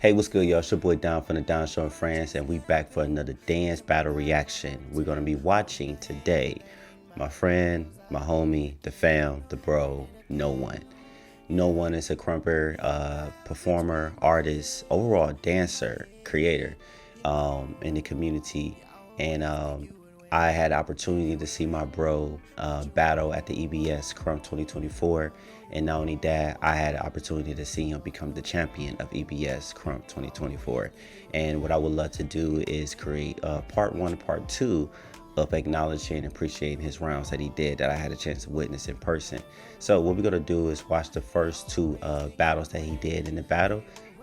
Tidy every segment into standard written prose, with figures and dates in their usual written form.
Hey, what's good, y'all? It's your boy Don from the Don Show in France, and we back for another dance battle reaction. We're gonna be watching today my friend, my homie, the fam, the bro, No1ne. No1ne is a krumper, performer, artist, overall dancer, creator in the community, and I had the opportunity to see my bro battle at the EBS Krump 2024. And not only that, I had the opportunity to see him become the champion of EBS Krump 2024. And what I would love to do is create part one and part two of acknowledging and appreciating his rounds that he did, that I had a chance to witness in person. So what we're gonna do is watch the first two battles that he did in the battle.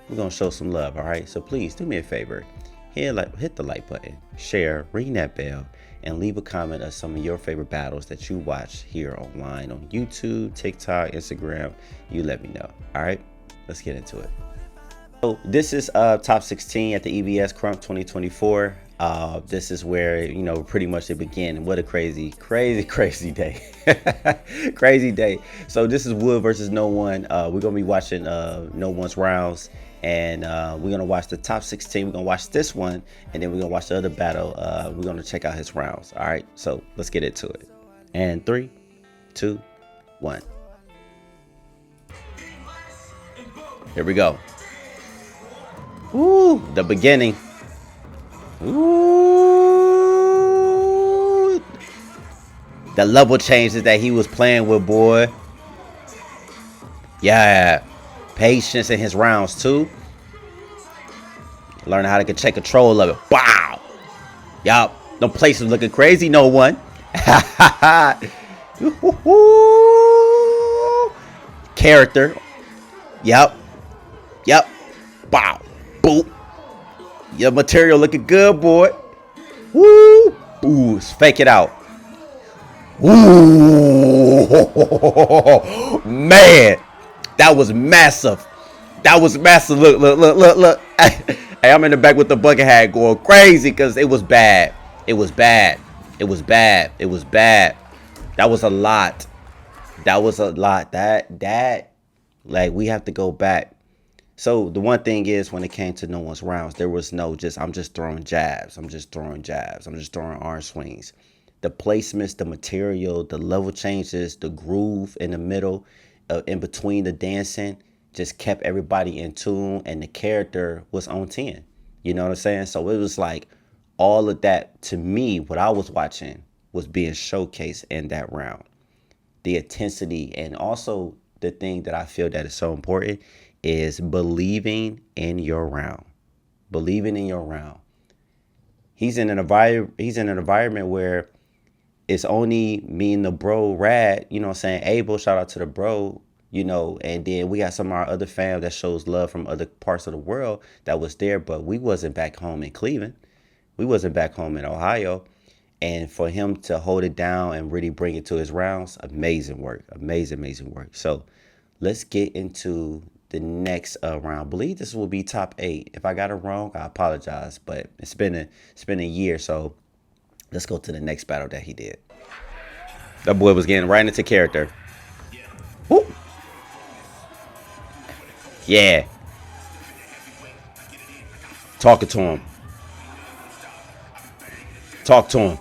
We're gonna show some love, all right? So please do me a favor. Hit the like button, share, ring that bell, and leave a comment of some of your favorite battles that you watch here online on YouTube, TikTok, Instagram. You let me know. All right, let's get into it. So this is top 16 at the EBS Krump 2024. This is where, you know, pretty much it began. What a crazy day. Crazy day. So this is Wood versus No1ne. We're gonna be watching No1ne's rounds, and we're gonna watch the top 16. We're gonna watch this one, and then we're gonna watch the other battle. We're gonna check out his rounds. All right, so let's get into it. And 3, 2, 1. Here we go. Ooh, the beginning. Ooh, the level changes that he was playing with, boy. Yeah, patience in his rounds too. Learning how to take control of it. Wow. Yup. No places looking crazy. No1ne. Character. Yup. Yup. Wow. Boop. Your material looking good, boy. Woo. Ooh, fake it out. Ooh. Man. That was massive. That was massive. Look. Hey, I'm in the back with the bucket hat going crazy because it was bad. It was bad. That was a lot. That like, we have to go back. So the one thing is, when it came to No1ne's rounds, there was no I'm just throwing jabs. I'm just throwing arm swings. The placements, the material, the level changes, the groove in the middle, in between the dancing, just kept everybody in tune, and the character was on 10. You know what I'm saying? So it was like all of that, to me, what I was watching was being showcased in that round. The intensity, and also the thing that I feel that is so important is believing in your round. Believing in your round. He's in an environment where it's only me and the bro Rad, you know what I'm saying? Abel, shout out to the bro, you know, and then we got some of our other fam that shows love from other parts of the world that was there, but we wasn't back home in Cleveland. We wasn't back home in Ohio. And for him to hold it down and really bring it to his rounds, amazing work. Amazing work. So let's get into the next round. I believe this will be top 8. If I got it wrong, I apologize, but it's been a year, so let's go to the next battle that he did. That boy was getting right into character. Woo. Yeah. Talking to him. Talk to him.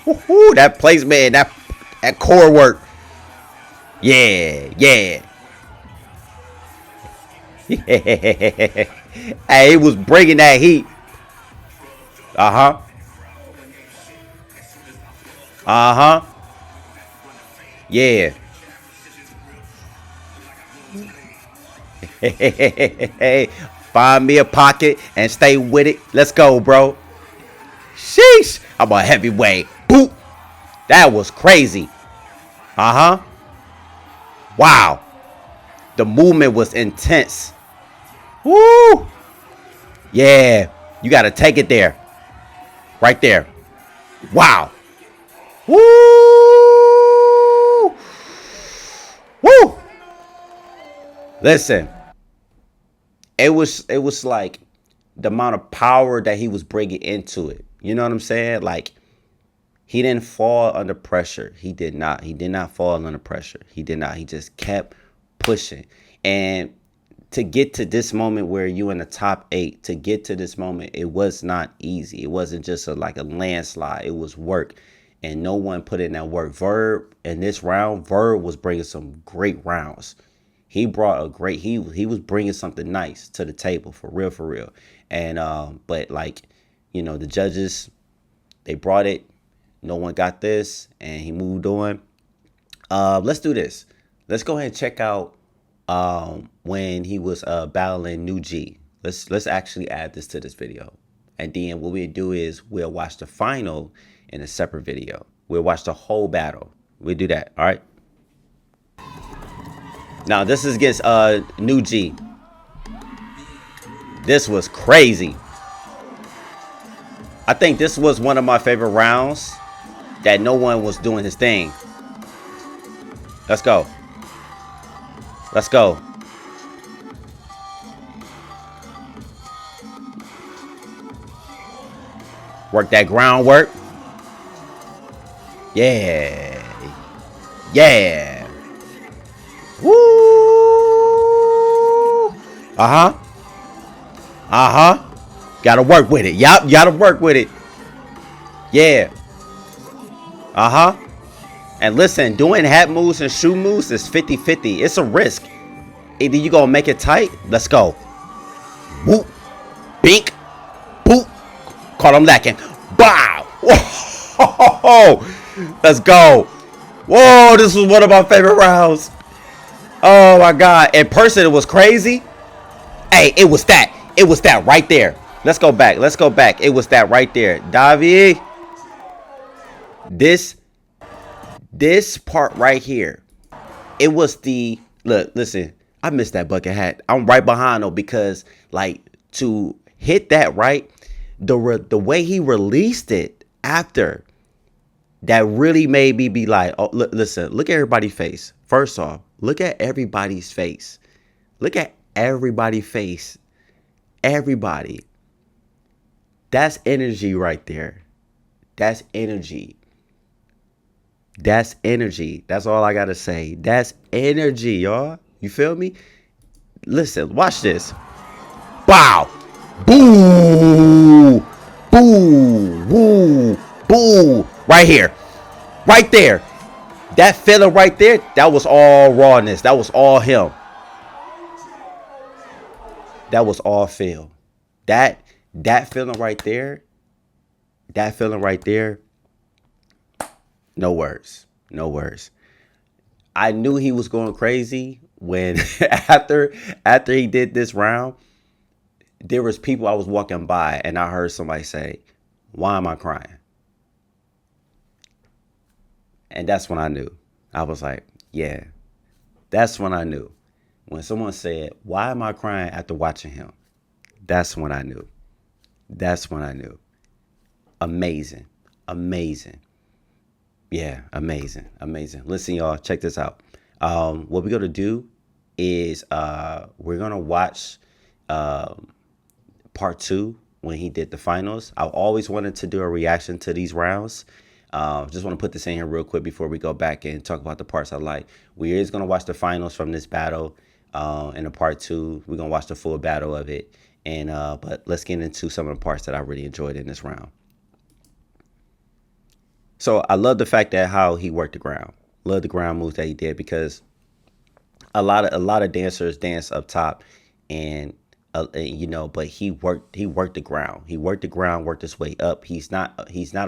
Woo-hoo, that placement, that core work. Yeah. Hey, he was bringing that heat. Yeah. Hey, find me a pocket and stay with it. Let's go, bro. Sheesh. I'm a heavyweight. Boop. That was crazy. Wow. The movement was intense. Woo. Yeah. You got to take it there. Right there. Wow. Woo. Woo. Listen. It was like the amount of power that he was bringing into it. You know what I'm saying? Like, he didn't fall under pressure. He did not fall under pressure. He did not. He just kept pushing. And to get to this moment where you in the top 8, to get to this moment, it was not easy. It wasn't just like a landslide. It was work, and No1ne put in that work. Verb in this round, Verb was bringing some great rounds. He brought a great. He was bringing something nice to the table, for real. And but like, the judges, they brought it. No1ne got this, and he moved on. Let's do this. Let's go ahead and check out when he was battling No1ne. Let's actually add this to this video, and then what we'll do is we'll watch the final in a separate video. We'll watch the whole battle. We'll do that. All right. Now this is against No1ne. This was crazy. I think this was one of my favorite rounds that No1ne was doing his thing. Let's go. Let's go. Work that groundwork. Yeah. Yeah. Woo. Uh-huh. Uh-huh. Gotta work with it. Yup, gotta work with it. Yeah. Uh-huh. And listen, doing hat moves and shoe moves is 50-50. It's a risk. Either you gonna make it tight. Let's go. Whoop. Bink. Boop. Caught him lacking. Bow. Whoa. Let's go. Whoa, this was one of my favorite rounds. Oh my God. In person, it was crazy. Hey, it was that. It was that right there. Let's go back. Let's go back. It was that right there. Davi. This part right here. It was the look, listen, I missed that bucket hat. I'm right behind though, because like to hit that right, the way he released it after, that really made me be like, oh, listen, look at everybody's face. First off, look at everybody's face. Look at everybody's face. Everybody. That's energy right there. That's energy. That's energy. That's all I gotta say. That's energy, y'all. You feel me? Listen, watch this. Bow. Boo. Boo. Woo. Boo. Right here. Right there. That feeling right there, that was all rawness. That was all him. That was all Phil. That feeling right there. That feeling right there. No words. No words. I knew he was going crazy when after he did this round, there was people I was walking by and I heard somebody say, "Why am I crying?" And that's when I knew. I was like, yeah, that's when I knew. When someone said, "Why am I crying after watching him?" That's when I knew. That's when I knew. Amazing. Amazing. Yeah, amazing. Amazing. Listen, y'all, check this out. What we're going to do is we're going to watch part 2 when he did the finals. I've always wanted to do a reaction to these rounds. Just want to put this in here real quick before we go back and talk about the parts I like. We is going to watch the finals from this battle in a part 2. We're going to watch the full battle of it. And but let's get into some of the parts that I really enjoyed in this round. So I love the fact that how he worked the ground. Love the ground moves that he did, because a lot of dancers dance up top, and but he worked the ground. He worked the ground, worked his way up. He's not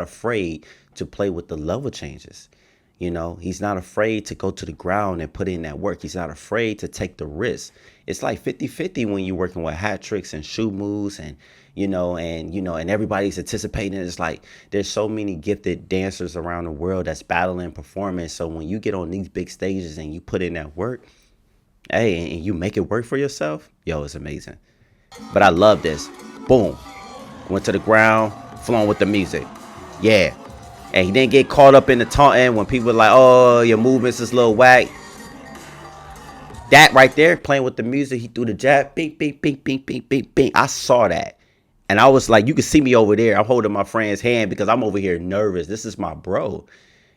afraid to play with the level changes. He's not afraid to go to the ground and put in that work. He's not afraid to take the risk. It's like 50-50 when you're working with hat tricks and shoe moves, and and everybody's anticipating. It's like there's so many gifted dancers around the world that's battling performance. So when you get on these big stages and you put in that work, hey, and you make it work for yourself, yo, it's amazing. But I love this. Boom. Went to the ground, flowing with the music. Yeah. And he didn't get caught up in the taunting when people were like, "Oh, your movements is a little whack." That right there, playing with the music, he threw the jab, bing, bing, bing, bing, bing, bing, bing. I saw that. And I was like, you can see me over there. I'm holding my friend's hand because I'm over here nervous. This is my bro.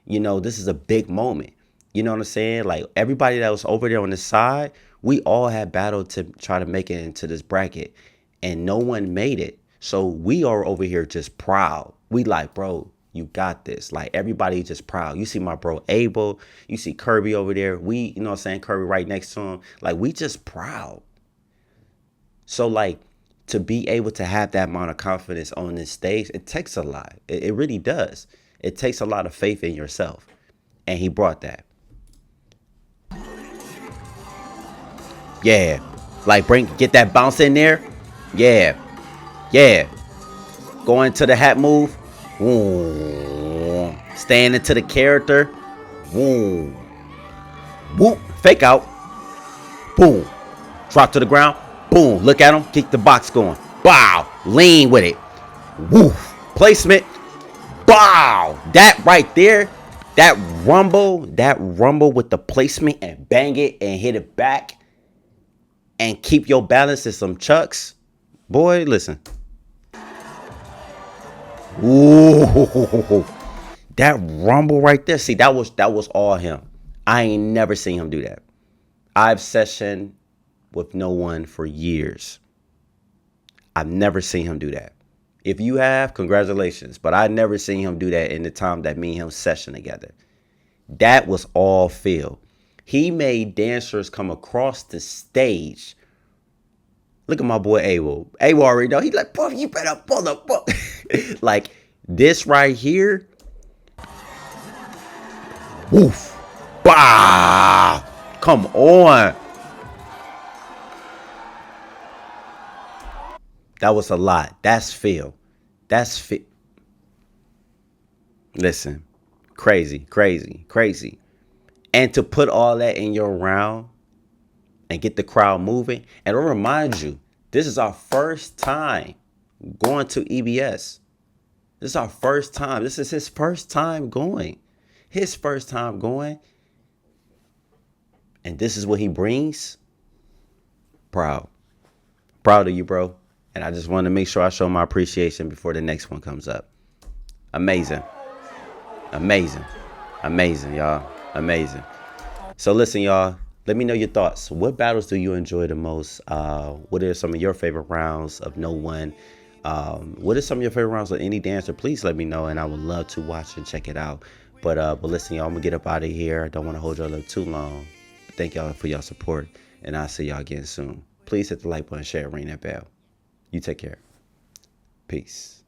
This is a big moment. You know what I'm saying? Like everybody that was over there on the side We all had battled to try to make it into this bracket, and no one made it. So we are over here just proud. We like, bro, you got this. Like, everybody just proud. You see my bro Abel, you see Kirby over there. We, you know what I'm saying, Kirby right next to him. Like, we just proud. So, like, to be able to have that amount of confidence on this stage, it takes a lot. It really does. It takes a lot of faith in yourself. And he brought that. Yeah. Like, get that bounce in there. Yeah. Yeah. Go into the hat move. Boom. Stand into the character. Boom. Whoop. Fake out. Boom. Drop to the ground. Boom. Look at him. Keep the box going. Bow. Lean with it. Woof. Placement. Bow. That right there. That rumble with the placement and bang it and hit it back and keep your balance in some chucks. Boy, listen. Ooh, that rumble right there. See, that was all him. I ain't never seen him do that. I've sessioned with No1ne for years. I've never seen him do that. If you have, congratulations. But I never seen him do that in the time that me and him session together. That was all Phil. He made dancers come across the stage. Look at my boy Abel. Abel already know. He's like, bro, you better pull up. Like, this right here. Woof. Bah. Come on. That was a lot. That's Phil. That's Phil. Listen. Crazy, crazy, crazy. And to put all that in your round and get the crowd moving. And to remind you, this is our first time going to EBS. This is our first time. This is his first time going. His first time going. And this is what he brings. Proud. Proud of you, bro. And I just wanted to make sure I show my appreciation before the next one comes up. Amazing. Amazing. Amazing, y'all. Amazing. So listen, y'all. Let me know your thoughts. What battles do you enjoy the most? What are some of your favorite rounds of No1ne? What are some of your favorite rounds of any dancer? Please let me know, and I would love to watch and check it out. But listen, y'all, I'm going to get up out of here. I don't want to hold y'all up too long. Thank y'all for y'all support, and I'll see y'all again soon. Please hit the like button, share, ring that bell. You take care. Peace.